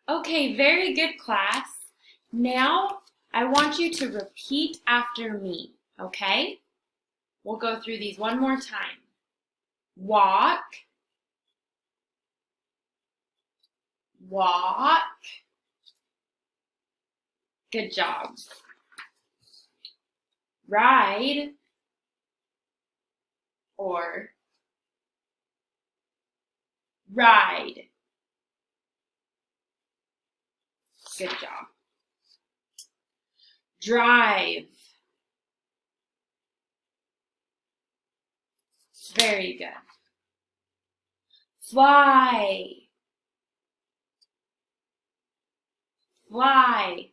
Okay, very good, class. Now, I want you to repeat after me, okay? We'll go through these one more time. Walk, walk. Good job. Ride or ride. Good job. Drive. Very good. Fly. Fly.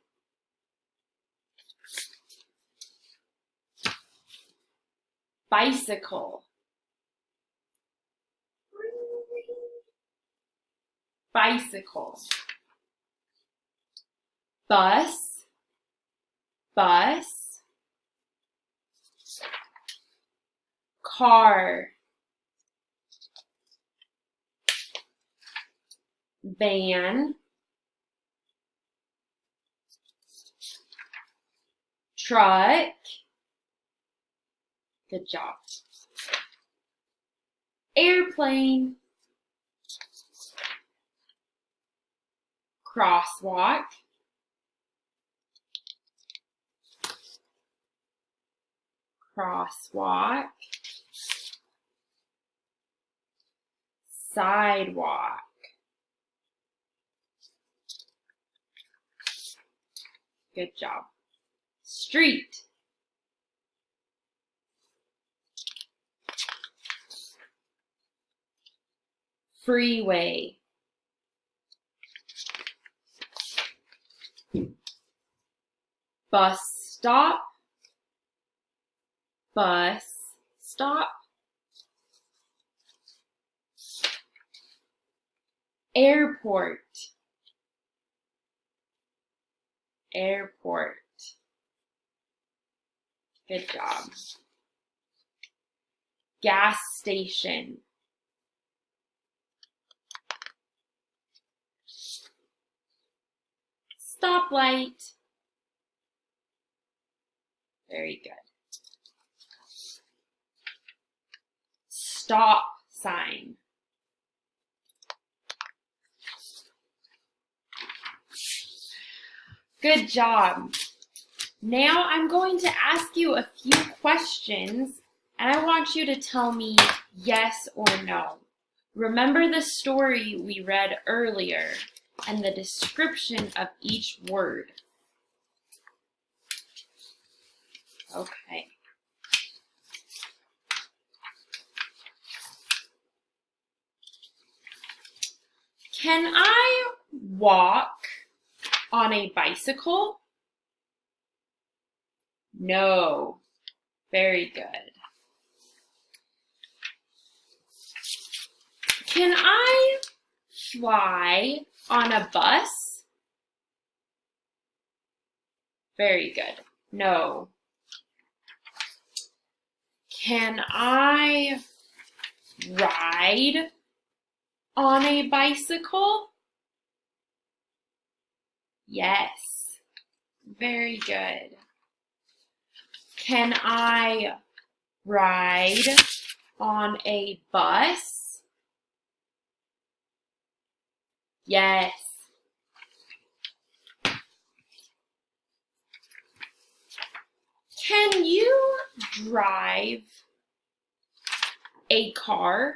Bicycle. Bicycle. Bus. Bus. Car. Van. Truck. Good job. Airplane. Crosswalk. Crosswalk. Sidewalk. Good job. Street. Freeway. Bus stop. Bus stop. Airport. Airport. Good job. Gas station. Stoplight. Very good. Stop sign. Good job. Now I'm going to ask you a few questions, and I want you to tell me yes or no. Remember the story we read earlier and the description of each word. Okay. Can I walk on a bicycle? No. Very good. Can I fly on a bus? Very good. No. Can I ride on a bicycle? Yes. Very good. Can I ride on a bus? Yes. Can you drive a car?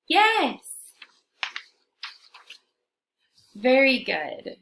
Yes. Very good.